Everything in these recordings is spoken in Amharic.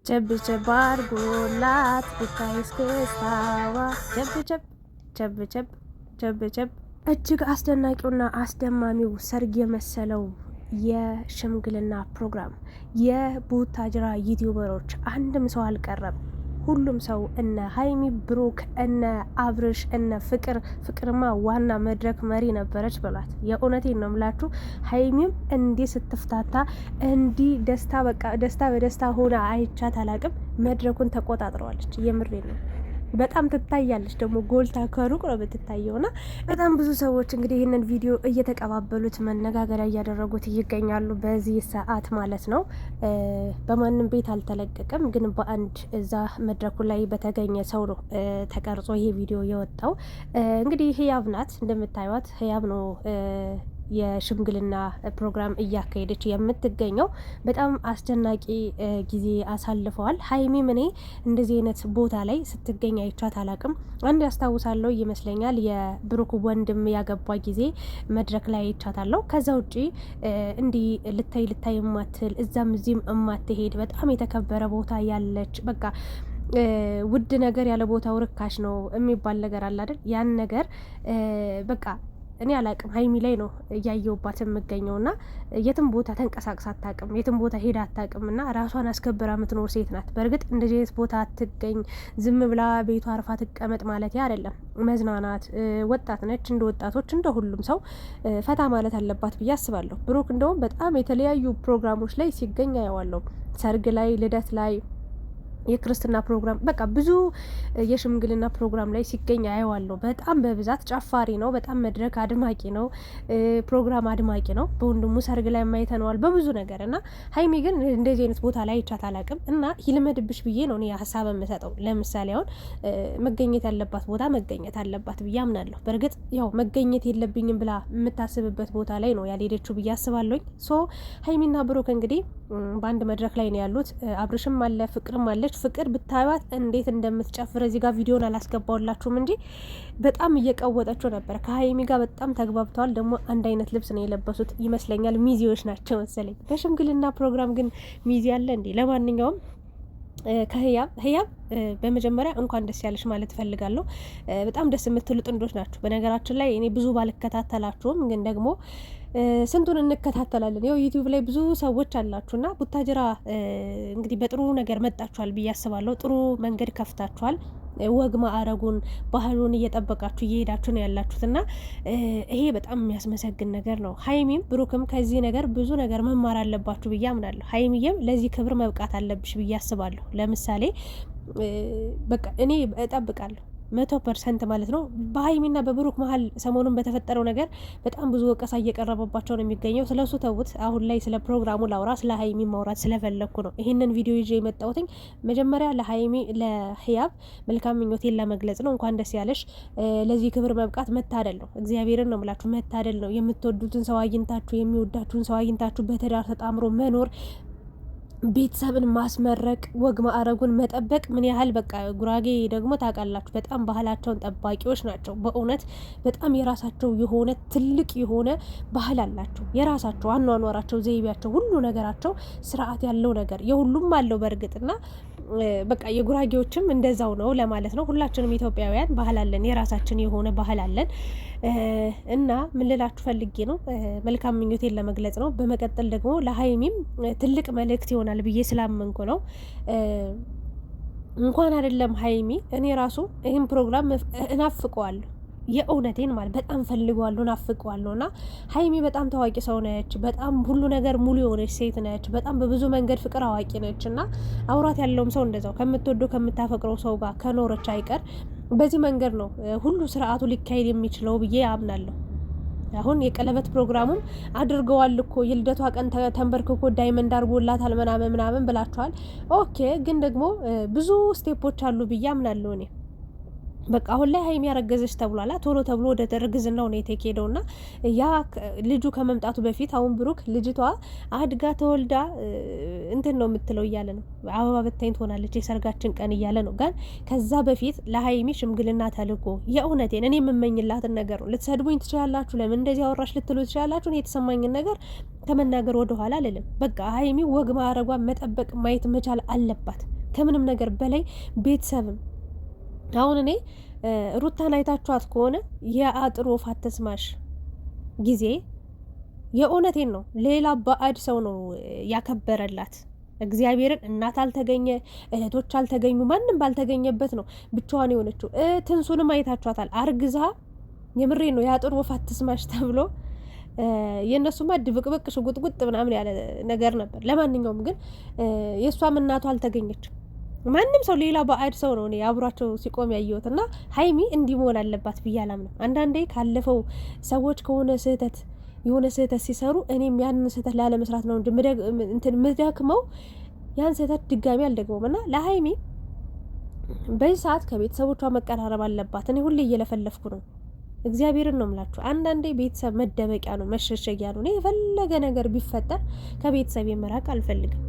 ቸብ ቸብ አርጎላት ብታይ እስክስታዋ ቸብ ቸብ ቸብ ቸብ ቸብ ቸብ። እጅግ አስደናቂውና አስደማሚው ሰርግ የመሰለው የሽምግልና ፕሮግራም የቡታጅራ ዩቲዩበሮች አንድም ሰው አልቀረም። ሁሉም ሰው እነ ሀይሚ ብሩክ እነ አብርሽ እነ ፍቅርማ ዋና መድረክ መሪ ነበረች በሏት። የእውነቴን ነው ምላችሁ። ሀይሚም እንዲህ ስትፍታታ እንዲህ ደስታ በቃ ደስታ በደስታ ሆና አይቻት አላቅም። መድረኩን ተቆጣጥረዋለች። የምሬን ነው። በጣም ትታያለች ደግሞ ጎልታ ከሩቅ ነው የምትታየው። ና በጣም ብዙ ሰዎች እንግዲህ ይህንን ቪዲዮ እየተቀባበሉት መነጋገሪያ እያደረጉት ይገኛሉ በዚህ ሰዓት ማለት ነው። በማንም ቤት አልተለቀቀም፣ ግን በአንድ እዛ መድረኩ ላይ በተገኘ ሰው ነው ተቀርጾ ይሄ ቪዲዮ የወጣው። እንግዲህ ህያብ ናት እንደምታዩት፣ ህያብ ነው የሽምግልና ፕሮግራም እያካሄደች የምትገኘው። በጣም አስደናቂ ጊዜ አሳልፈዋል። ሀይሚም እኔ እንደዚህ አይነት ቦታ ላይ ስትገኝ አይቻት አላቅም። አንድ ያስታውሳለሁ ይመስለኛል የብሩክ ወንድም ያገባ ጊዜ መድረክ ላይ አይቻታለሁ። ከዛ ውጪ እንዲህ ልታይ የማትል እዛም እዚህም የማትሄድ በጣም የተከበረ ቦታ ያለች በቃ ውድ ነገር ያለ ቦታው ርካሽ ነው የሚባል ነገር አለ አይደል? ያን ነገር በቃ እኔ አላቅም። ሀይሚ ላይ ነው እያየውባት የምገኘው ና የትም ቦታ ተንቀሳቅሳ አታቅም፣ የትም ቦታ ሄዳ አታቅም ና ራሷን አስከብራ የምትኖር ሴት ናት። በእርግጥ እንደዚህ አይነት ቦታ አትገኝ፣ ዝም ብላ ቤቷ አርፋ ትቀመጥ ማለት አይደለም። መዝናናት፣ ወጣት ነች፣ እንደ ወጣቶች እንደ ሁሉም ሰው ፈታ ማለት አለባት ብዬ አስባለሁ። ብሩክ እንደውም በጣም የተለያዩ ፕሮግራሞች ላይ ሲገኝ አየዋለሁ። ሰርግ ላይ፣ ልደት ላይ፣ የክርስትና ፕሮግራም በቃ ብዙ የሽምግልና ፕሮግራም ላይ ሲገኝ አየዋለሁ። በጣም በብዛት ጨፋሪ ነው። በጣም መድረክ አድማቂ ነው። ፕሮግራም አድማቂ ነው። በወንድሙ ሰርግ ላይ ማይተነዋል በብዙ ነገር እና ሀይሚ ግን እንደዚህ አይነት ቦታ ላይ ይቻት አላቅም እና ይልመድብሽ ብዬ ነው እኔ ሀሳብ የምሰጠው። ለምሳሌ አሁን መገኘት ያለባት ቦታ መገኘት አለባት ብዬ አምናለሁ። በእርግጥ ያው መገኘት የለብኝም ብላ የምታስብበት ቦታ ላይ ነው ያልሄደችው ብዬ አስባለሁኝ። ሶ ሀይሚና ብሩክ እንግዲህ በአንድ መድረክ ላይ ነው ያሉት። አብርሽም አለ፣ ፍቅርም አለች። ፍቅር ብታዩት እንዴት እንደምትጨፍር እዚህ ጋር ቪዲዮን አላስገባውላችሁም እንጂ በጣም እየቀወጠችው ነበር። ከሀይሚ ጋር በጣም ተግባብተዋል። ደግሞ አንድ አይነት ልብስ ነው የለበሱት ይመስለኛል። ሚዜዎች ናቸው መሰለኝ። በሽምግልና ፕሮግራም ግን ሚዜ አለ እንዴ? ለማንኛውም ከህያብ በመጀመሪያ እንኳን ደስ ያለሽ ማለት እፈልጋለሁ። በጣም ደስ የምትሉ ጥንዶች ናቸው። በነገራችን ላይ እኔ ብዙ ባልከታተላችሁም ግን ደግሞ ስንቱን እንከታተላለን። ያው ዩቲዩብ ላይ ብዙ ሰዎች አላችሁና ቡታጅራ እንግዲህ በጥሩ ነገር መጣችኋል ብዬ አስባለሁ። ጥሩ መንገድ ከፍታችኋል። ወግ ማዕረጉን ባህሉን እየጠበቃችሁ እየሄዳችሁ ነው ያላችሁት እና ይሄ በጣም የሚያስመሰግን ነገር ነው። ሀይሚም ብሩክም ከዚህ ነገር ብዙ ነገር መማር አለባችሁ ብዬ አምናለሁ። ሀይሚዬም ለዚህ ክብር መብቃት አለብሽ ብዬ አስባለሁ። ለምሳሌ በቃ እኔ እጠብቃለሁ 100% ማለት ነው። በሀይሚና በብሩክ መሀል ሰሞኑን በተፈጠረው ነገር በጣም ብዙ ወቀሳ እየቀረበባቸው ነው የሚገኘው። ስለሱ ተውት። አሁን ላይ ስለ ፕሮግራሙ ላውራ። ስለ ሀይሚ ማውራት ስለፈለግኩ ነው ይህንን ቪዲዮ ይዤ የመጣሁትኝ። መጀመሪያ ለሀይሚ ለህያብ መልካም ምኞቴን ለመግለጽ ነው። እንኳን ደስ ያለሽ። ለዚህ ክብር መብቃት መታደል ነው። እግዚአብሔርን ነው ምላችሁ፣ መታደል ነው። የምትወዱትን ሰው አግኝታችሁ፣ የሚወዳችሁን ሰው አግኝታችሁ በትዳር ተጣምሮ መኖር፣ ቤተሰብን ማስመረቅ፣ ወግ ማዕረጉን መጠበቅ ምን ያህል በቃ ጉራጌ ደግሞ ታውቃላችሁ በጣም ባህላቸውን ጠባቂዎች ናቸው። በእውነት በጣም የራሳቸው የሆነ ትልቅ የሆነ ባህል አላቸው። የራሳቸው አኗኗራቸው፣ ዘይቤያቸው፣ ሁሉ ነገራቸው ስርዓት ያለው ነገር የሁሉም አለው በእርግጥና በቃ የጉራጌዎችም እንደዛው ነው ለማለት ነው። ሁላችንም ኢትዮጵያውያን ባህል አለን፣ የራሳችን የሆነ ባህል አለን እና ምን ልላችሁ ፈልጌ ነው መልካም ምኞቴን ለመግለጽ ነው። በመቀጠል ደግሞ ለሀይሚም ትልቅ መልእክት ይሆናል ብዬ ስላመንኩ ነው። እንኳን አይደለም ሀይሚ እኔ ራሱ ይህን ፕሮግራም እናፍቀዋለሁ። የእውነቴን ማለት በጣም ፈልገዋለሁ፣ ናፍቀዋለሁ። እና ሀይሚ በጣም ታዋቂ ሰው ነች። በጣም ሁሉ ነገር ሙሉ የሆነች ሴት ነች። በጣም በብዙ መንገድ ፍቅር አዋቂ ነች። እና አውራት ያለውም ሰው እንደዛው ከምትወደው ከምታፈቅረው ሰው ጋር ከኖረች አይቀር በዚህ መንገድ ነው ሁሉ ስርዓቱ ሊካሄድ የሚችለው ብዬ አምናለሁ። አሁን የቀለበት ፕሮግራሙም አድርገዋል እኮ የልደቷ ቀን ተንበርክኮ ዳይመንድ አድርጎላታል ምናምን ብላችኋል። ኦኬ፣ ግን ደግሞ ብዙ ስቴፖች አሉ ብዬ አምናለሁ እኔ በቃ አሁን ላይ ሀይሚ ያረገዘች ተብሏላ። ቶሎ ተብሎ ወደ እርግዝናው ነው የተኬደውና ያ ልጁ ከመምጣቱ በፊት አሁን ብሩክ ልጅቷ አድጋ ተወልዳ እንትን ነው የምትለው እያለ ነው፣ አበባ በታኝ ትሆናለች የሰርጋችን ቀን እያለ ነው። ግን ከዛ በፊት ለሀይሚ ሽምግልና ተልኮ የእውነቴን እኔ የምመኝላትን ነገር ነው። ልትሰድቡኝ ትችላላችሁ፣ ለምን እንደዚህ አወራሽ ልትሉ ትችላላችሁ። የተሰማኝን ነገር ከመናገር ወደ ኋላ አልልም። በቃ ሀይሚ ወግ ማዕረጓን መጠበቅ ማየት መቻል አለባት ከምንም ነገር በላይ ቤተሰብም አሁን እኔ ሩታን አይታችኋት ከሆነ የአጥር ወፍ አትስማሽ ጊዜ የእውነቴን ነው ሌላ ባዕድ ሰው ነው ያከበረላት። እግዚአብሔርን እናት አልተገኘ፣ እህቶች አልተገኙ፣ ማንም ባልተገኘበት ነው ብቻዋን የሆነችው። ትንሱንም አይታችኋታል አርግዛ። የምሬ ነው የአጥር ወፍ አትስማሽ ተብሎ የእነሱማ ድብቅብቅ ሽጉጥጉጥ ምናምን ያለ ነገር ነበር። ለማንኛውም ግን የእሷም እናቷ አልተገኘችም። ማንም ሰው ሌላ ባዕድ ሰው ነው እኔ አብሯቸው ሲቆም ያየሁት። እና ሀይሚ እንዲህ መሆን አለባት ብዬ አላምንም። አንዳንዴ ካለፈው ሰዎች ከሆነ ስህተት የሆነ ስህተት ሲሰሩ እኔም ያንን ስህተት ላለመስራት ነው እንጂ ምደክመው ያን ስህተት ድጋሚ አልደግመውም። እና ለሀይሚ በዚህ ሰዓት ከቤተሰቦቿ መቀራረብ አለባት። እኔ ሁሌ እየለፈለፍኩ ነው፣ እግዚአብሔርን ነው ምላችሁ። አንዳንዴ ቤተሰብ መደበቂያ ነው፣ መሸሸጊያ ነው። እኔ የፈለገ ነገር ቢፈጠር ከቤተሰብ መራቅ አልፈልግም።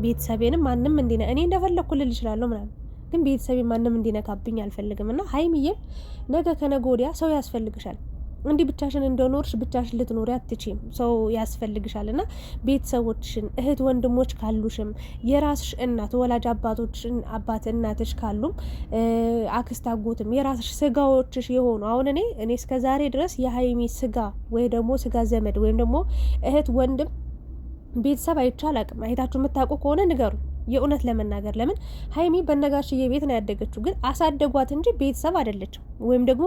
ቤተሰቤንም ማንም እንዲነ እኔ እንደፈለኩ ልል እችላለሁ ምናምን፣ ግን ቤተሰቤ ማንም እንዲነካብኝ አልፈልግም። እና ሀይሚዬም ነገ ከነገ ወዲያ ሰው ያስፈልግሻል። እንዲህ ብቻሽን እንደኖርሽ ብቻሽን ልትኖሪ አትችይም። ሰው ያስፈልግሻል። እና ቤተሰቦችሽን እህት ወንድሞች ካሉሽም የራስሽ እናት ወላጅ አባቶችሽን አባት እናትሽ ካሉም አክስት አጎትም የራስሽ ስጋዎችሽ የሆኑ አሁን እኔ እስከ ዛሬ ድረስ የሀይሚ ስጋ ወይ ደግሞ ስጋ ዘመድ ወይም ደግሞ እህት ወንድም ቤተሰብ አይቻል አቅም አይታችሁ የምታውቁ ከሆነ ንገሩ። የእውነት ለመናገር ለምን ሀይሚ በነጋሽዬ ቤት ነው ያደገችው፣ ግን አሳደጓት እንጂ ቤተሰብ አይደለችም። ወይም ደግሞ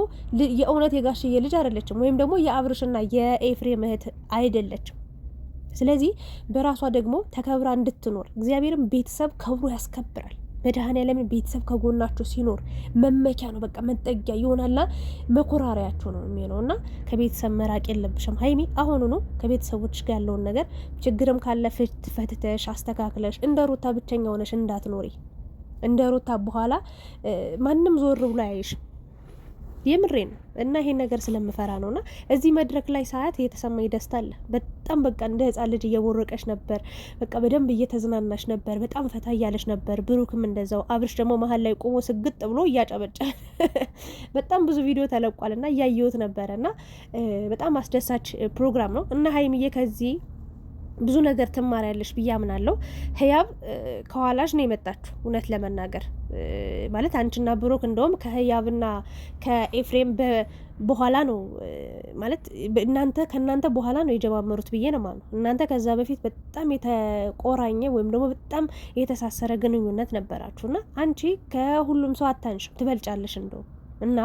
የእውነት የጋሽዬ ልጅ አይደለችም። ወይም ደግሞ የአብርሽና የኤፍሬም እህት አይደለችም። ስለዚህ በራሷ ደግሞ ተከብራ እንድትኖር እግዚአብሔርም ቤተሰብ ከብሮ ያስከብራል። መድኃኔዓለምን ቤተሰብ ከጎናቸው ሲኖር መመኪያ ነው፣ በቃ መጠጊያ ይሆናላ፣ መኮራሪያቸው ነው የሚሆነው። እና ከቤተሰብ መራቅ የለብሽም ሀይሚ። አሁኑ ነው ከቤተሰቦች ጋር ያለውን ነገር ችግርም ካለ ፈትተሽ አስተካክለሽ እንደ ሩታ ብቸኛ ሆነሽ እንዳትኖሪ። እንደ ሩታ በኋላ ማንም ዞር ብሎ አያይሽም። የምሬ ነው። እና ይሄን ነገር ስለምፈራ ነው። እና እዚህ መድረክ ላይ ሰዓት የተሰማኝ ደስታ አለ። በጣም በቃ እንደ ህጻን ልጅ እየቦረቀሽ ነበር። በቃ በደንብ እየተዝናናሽ ነበር። በጣም ፈታ እያለሽ ነበር። ብሩክም እንደዛው። አብርሽ ደግሞ መሀል ላይ ቆሞ ስግጥ ብሎ እያጨበጨ በጣም ብዙ ቪዲዮ ተለቋል እና እያየሁት ነበረ። እና በጣም አስደሳች ፕሮግራም ነው። እና ሀይሚዬ ከዚህ ብዙ ነገር ትማሪያለሽ ብዬ አምናለሁ። ህያብ ከኋላሽ ነው የመጣችሁ። እውነት ለመናገር ማለት አንቺና ብሩክ እንደውም ከህያብና ከኤፍሬም በኋላ ነው ማለት ከእናንተ በኋላ ነው የጀማመሩት ብዬ ነው ማለት ነው። እናንተ ከዛ በፊት በጣም የተቆራኘ ወይም ደግሞ በጣም የተሳሰረ ግንኙነት ነበራችሁ እና አንቺ ከሁሉም ሰው አታንሽም፣ ትበልጫለሽ እንደውም እና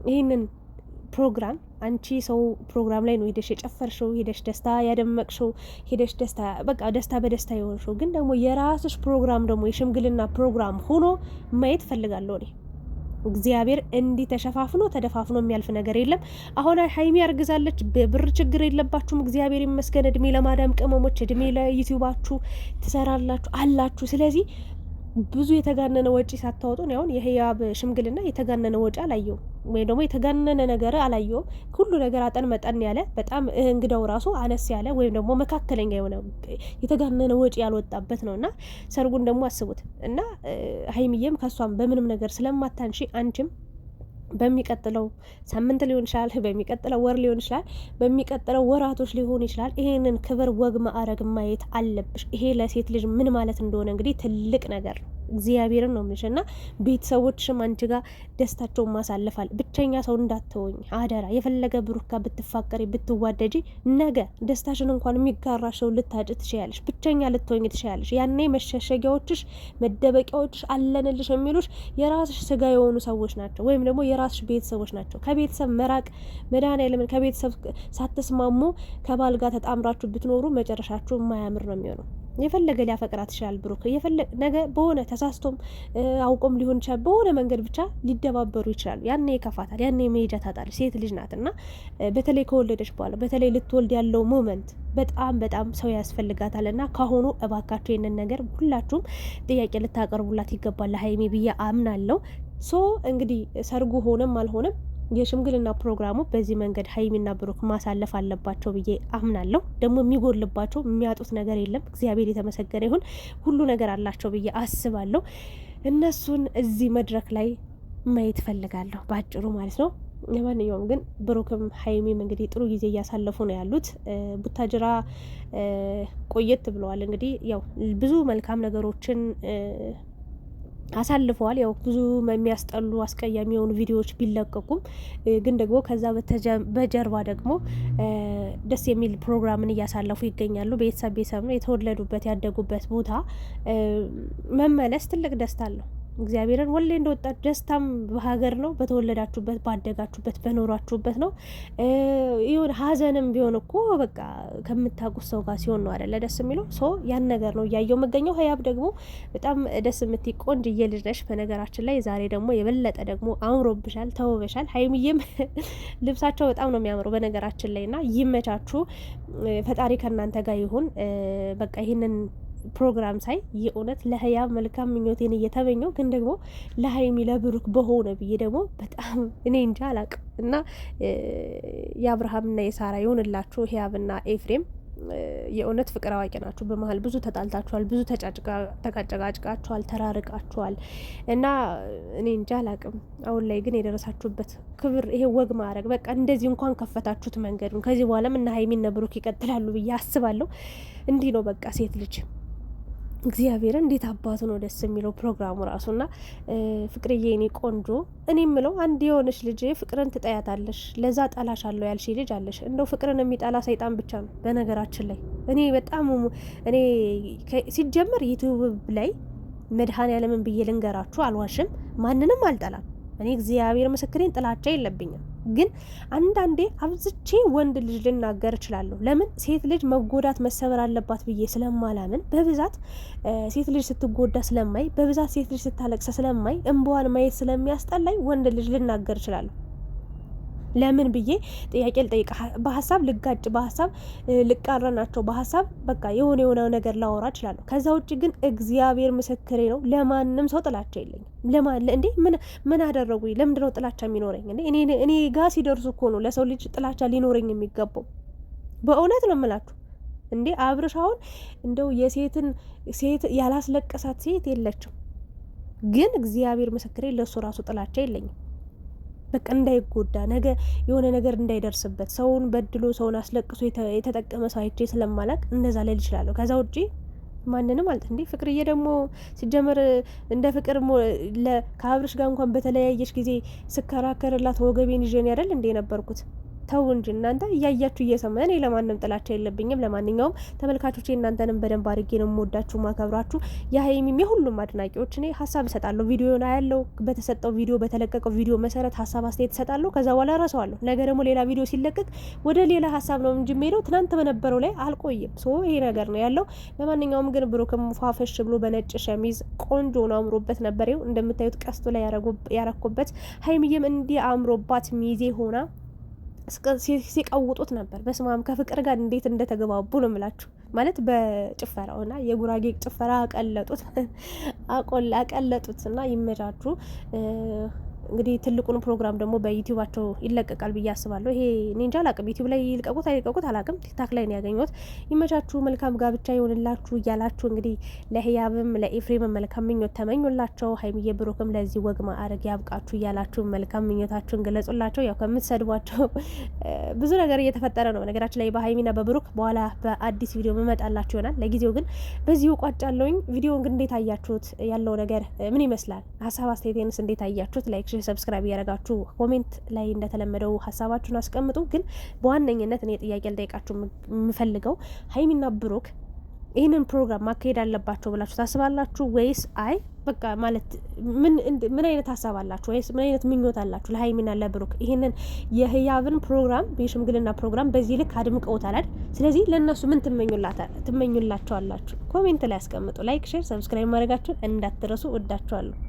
ይህንን ፕሮግራም አንቺ ሰው ፕሮግራም ላይ ነው ሄደሽ የጨፈርሽው፣ ሄደሽ ደስታ ያደመቅሽው፣ ሄደሽ ደስታ በቃ ደስታ በደስታ የሆንሽው። ግን ደግሞ የራስሽ ፕሮግራም ደግሞ የሽምግልና ፕሮግራም ሆኖ ማየት ፈልጋለሁ እኔ። እግዚአብሔር እንዲህ ተሸፋፍኖ ተደፋፍኖ የሚያልፍ ነገር የለም። አሁን ሀይሚ ያርግዛለች፣ ብር ችግር የለባችሁም። እግዚአብሔር ይመስገን። እድሜ ለማዳም ቅመሞች፣ እድሜ ለዩቲዩባችሁ ትሰራላችሁ አላችሁ። ስለዚህ ብዙ የተጋነነ ወጪ ሳታወጡ ነው። አሁን የህያብ ሽምግልና የተጋነነ ወጪ አላየውም፣ ወይም ደግሞ የተጋነነ ነገር አላየውም። ሁሉ ነገር አጠን መጠን ያለ በጣም እንግዳው ራሱ አነስ ያለ ወይም ደግሞ መካከለኛ የሆነ የተጋነነ ወጪ ያልወጣበት ነው። እና ሰርጉን ደግሞ አስቡት። እና ሀይሚዬም ከሷም በምንም ነገር ስለማታንሺ አንቺም በሚቀጥለው ሳምንት ሊሆን ይችላል፣ በሚቀጥለው ወር ሊሆን ይችላል፣ በሚቀጥለው ወራቶች ሊሆን ይችላል። ይሄንን ክብር ወግ ማዕረግ ማየት አለብሽ። ይሄ ለሴት ልጅ ምን ማለት እንደሆነ እንግዲህ ትልቅ ነገር ነው። እግዚአብሔርን ነው የምልሽ። እና ቤተሰቦችሽም አንቺ ጋር ደስታቸውን ማሳለፋል። ብቸኛ ሰው እንዳትሆኝ አደራ። የፈለገ ብሩካ ብትፋቀሪ ብትዋደጂ ነገ ደስታሽን እንኳን የሚጋራ ሰው ልታጭ ትችያለሽ። ብቸኛ ልትሆኝ ትችያለሽ። ያኔ መሸሸጊያዎችሽ መደበቂያዎችሽ አለንልሽ የሚሉሽ የራስሽ ስጋ የሆኑ ሰዎች ናቸው፣ ወይም ደግሞ የራስሽ ቤተሰቦች ናቸው። ከቤተሰብ መራቅ መድኃኔዓለምን ከቤተሰብ ሳትስማሙ ከባል ጋር ተጣምራችሁ ብትኖሩ መጨረሻችሁ የማያምር ነው የሚሆነው። የፈለገ ሊያፈቅራት ይችላል ብሩክ፣ ነገ በሆነ ተሳስቶም አውቆም ሊሆን ይችላል፣ በሆነ መንገድ ብቻ ሊደባበሩ ይችላሉ። ያኔ ይከፋታል፣ ያኔ መሄጃ ታጣለች። ሴት ልጅ ናት እና በተለይ ከወለደች በኋላ በተለይ ልትወልድ ያለው ሞመንት በጣም ሰው ያስፈልጋታል። እና ካሁኑ እባካችሁ ይህንን ነገር ሁላችሁም ጥያቄ ልታቀርቡላት ይገባል ለሀይሚ ብዬ አምናለሁ። ሶ እንግዲህ ሰርጉ ሆነም አልሆነም የሽምግልና ፕሮግራሙ በዚህ መንገድ ሀይሚና ብሩክ ማሳለፍ አለባቸው ብዬ አምናለሁ። ደግሞ የሚጎልባቸው የሚያጡት ነገር የለም። እግዚአብሔር የተመሰገነ ይሁን። ሁሉ ነገር አላቸው ብዬ አስባለሁ። እነሱን እዚህ መድረክ ላይ ማየት ፈልጋለሁ ባጭሩ ማለት ነው። ለማንኛውም ግን ብሩክም ሀይሚም እንግዲህ ጥሩ ጊዜ እያሳለፉ ነው ያሉት። ቡታጅራ ቆየት ብለዋል። እንግዲህ ያው ብዙ መልካም ነገሮችን አሳልፈዋል። ያው ብዙ የሚያስጠሉ አስቀያሚ የሆኑ ቪዲዮዎች ቢለቀቁም ግን ደግሞ ከዛ በጀርባ ደግሞ ደስ የሚል ፕሮግራምን እያሳለፉ ይገኛሉ። ቤተሰብ ነው የተወለዱበት ያደጉበት ቦታ መመለስ ትልቅ ደስታ አለው። እግዚአብሔርን ወሌ እንደወጣት ደስታም በሀገር ነው፣ በተወለዳችሁበት ባደጋችሁበት በኖራችሁበት ነው። ይሁን ሀዘንም ቢሆን እኮ በቃ ከምታውቁት ሰው ጋር ሲሆን ነው አይደለ ደስ የሚለው። ሶ ያን ነገር ነው እያየው የምገኘው። ሀያብ ደግሞ በጣም ደስ የምትይ ቆንጅዬ ልጅ ነሽ። በነገራችን ላይ ዛሬ ደግሞ የበለጠ ደግሞ አምሮብሻል፣ ተውበሻል። ሀይሚዬም ልብሳቸው በጣም ነው የሚያምረው በነገራችን ላይ እና ይመቻችሁ። ፈጣሪ ከእናንተ ጋር ይሁን። በቃ ይህንን ፕሮግራም ሳይ የእውነት ለህያብ መልካም ምኞቴን እየተመኘው ግን ደግሞ ለሀይሚ ለብሩክ በሆነ ብዬ ደግሞ በጣም እኔ እንጃ አላቅም። እና የአብርሃምና የሳራ ይሆንላችሁ። ህያብና ኤፍሬም የእውነት ፍቅር አዋቂ ናችሁ። በመሀል ብዙ ተጣልታችኋል፣ ብዙ ተጨቃጭቃችኋል፣ ተራርቃችኋል እና እኔ እንጃ አላቅም። አሁን ላይ ግን የደረሳችሁበት ክብር ይሄ ወግ ማድረግ በቃ እንደዚህ እንኳን ከፈታችሁት መንገዱን ከዚህ በኋላም እና ሀይሚና ብሩክ ይቀጥላሉ ብዬ አስባለሁ። እንዲህ ነው በቃ ሴት ልጅ እግዚአብሔርን እንዴት አባቱ ነው ደስ የሚለው ፕሮግራሙ ራሱና ፍቅርዬ እኔ ቆንጆ እኔ ምለው አንድ የሆነች ልጅ ፍቅርን ትጠያታለሽ፣ ለዛ ጠላሽ አለው ያልሽ ልጅ አለሽ። እንደው ፍቅርን የሚጠላ ሰይጣን ብቻ ነው በነገራችን ላይ። እኔ በጣም እኔ ሲጀመር ዩቲዩብ ላይ መድኃኔዓለምን ብዬ ልንገራችሁ አልዋሽም፣ ማንንም አልጠላም። እኔ እግዚአብሔር ምስክሬን ጥላቻ የለብኝም። ግን አንዳንዴ አብዝቼ ወንድ ልጅ ልናገር እችላለሁ። ለምን ሴት ልጅ መጎዳት መሰበር አለባት ብዬ ስለማላምን በብዛት ሴት ልጅ ስትጎዳ ስለማይ፣ በብዛት ሴት ልጅ ስታለቅሰ ስለማይ፣ እንባዋን ማየት ስለሚያስጠላኝ ወንድ ልጅ ልናገር እችላለሁ። ለምን ብዬ ጥያቄ ልጠይቅ፣ በሀሳብ ልጋጭ፣ በሀሳብ ልቃረናቸው፣ በሀሳብ በቃ የሆነ ነገር ላወራ እችላለሁ። ከዛ ውጭ ግን እግዚአብሔር ምስክሬ ነው ለማንም ሰው ጥላቻ የለኝም። እንዴ ምን አደረጉኝ? ለምንድነው ጥላቻ የሚኖረኝ? እኔ ጋ ሲደርሱ እኮ ነው ለሰው ልጅ ጥላቻ ሊኖረኝ የሚገባው። በእውነት ነው የምላችሁ። እንዴ አብርሽ አሁን እንደው ሴት ያላስለቀሳት ሴት የለችም። ግን እግዚአብሔር ምስክሬ ለእሱ ራሱ ጥላቻ የለኝም። በቃ እንዳይጎዳ ነገ የሆነ ነገር እንዳይደርስበት ሰውን በድሎ ሰውን አስለቅሶ የተጠቀመ ሰው አይቼ ስለማላቅ እንደዛ ላይ ልችላለሁ። ከዛ ውጪ ማንንም አልጥ እንዴ ፍቅርዬ ደግሞ ሲጀመር እንደ ፍቅር ከአብርሽ ጋር እንኳን በተለያየች ጊዜ ስከራከርላት ወገቤን ይዤን ያደል እንዴ ነበርኩት። ተው እንጂ እናንተ እያያችሁ እየሰማ። እኔ ለማንም ጥላቻ የለብኝም። ለማንኛውም ተመልካቾቼ እናንተንም በደንብ አድርጌ ነው የምወዳችሁ ማከብራችሁ። የሀይሚም የሁሉም አድናቂዎች እኔ ሀሳብ እሰጣለሁ። ቪዲዮን አያለው። በተሰጠው ቪዲዮ በተለቀቀው ቪዲዮ መሰረት ሀሳብ አስተያየት እሰጣለሁ። ከዛ በኋላ እረሳዋለሁ። ነገ ደግሞ ሌላ ቪዲዮ ሲለቀቅ ወደ ሌላ ሀሳብ ነው እንጂ የምሄደው ትናንት በነበረው ላይ አልቆይም። ሶ ይሄ ነገር ነው ያለው። ለማንኛውም ግን ብሩክም ፏፈሽ ብሎ በነጭ ሸሚዝ ቆንጆ ነው አምሮበት ነበር። ይኸው እንደምታዩት ቀስቱ ላይ ያረኩበት። ሀይሚዬም እንዲህ አምሮባት ሚዜ ሆና ሲቀውጡት ነበር። በስማም ከፍቅር ጋር እንዴት እንደተገባቡ ነው የምላችሁ። ማለት በጭፈራውና የጉራጌ ጭፈራ አቀለጡት እና ይመቻችሁ። እንግዲህ ትልቁን ፕሮግራም ደግሞ በዩቲዩባቸው ይለቀቃል ብዬ አስባለሁ። ይሄ እኔ እንጃ አላቅም፣ ዩቲዩብ ላይ ይልቀቁት አይልቀቁት አላቅም። ቲክታክ ላይ ነው ያገኘሁት። ይመቻችሁ፣ መልካም ጋብቻ ይሆንላችሁ እያላችሁ እንግዲህ ለህያብም ለኤፍሬምም መልካም ምኞት ተመኙላቸው። ሀይሚዬ ብሩክም ለዚህ ወግ ማዕረግ ያብቃችሁ እያላችሁ መልካም ምኞታችሁን ገለጹላቸው። ያው ከምትሰድቧቸው ብዙ ነገር እየተፈጠረ ነው ነገራችን ላይ በሀይሚና በብሩክ። በኋላ በአዲስ ቪዲዮ መመጣላችሁ ይሆናል። ለጊዜው ግን በዚሁ ቋጫለሁኝ። ቪዲዮውን ግን እንዴት አያችሁት? ያለው ነገር ምን ይመስላል? ሀሳብ አስተያየትንስ እንዴት አያችሁት? ላይክ ሰብስክራይብ እያደረጋችሁ ኮሜንት ላይ እንደተለመደው ሀሳባችሁን አስቀምጡ። ግን በዋነኝነት እኔ ጥያቄ ልጠይቃችሁ የምፈልገው ሀይሚና ብሩክ ይህንን ፕሮግራም ማካሄድ አለባቸው ብላችሁ ታስባላችሁ ወይስ አይ በቃ ማለት ምን አይነት ሀሳብ አላችሁ? ወይስ ምን አይነት ምኞት አላችሁ ለሀይሚና ለብሩክ? ይህንን የህያብን ፕሮግራም የሽምግልና ፕሮግራም በዚህ ልክ አድምቀውታል። ስለዚህ ለእነሱ ምን ትመኙላቸዋላችሁ? ኮሜንት ላይ አስቀምጡ። ላይክ፣ ሼር፣ ሰብስክራይብ ማድረጋችሁን እንዳትረሱ። ወዳችኋለሁ።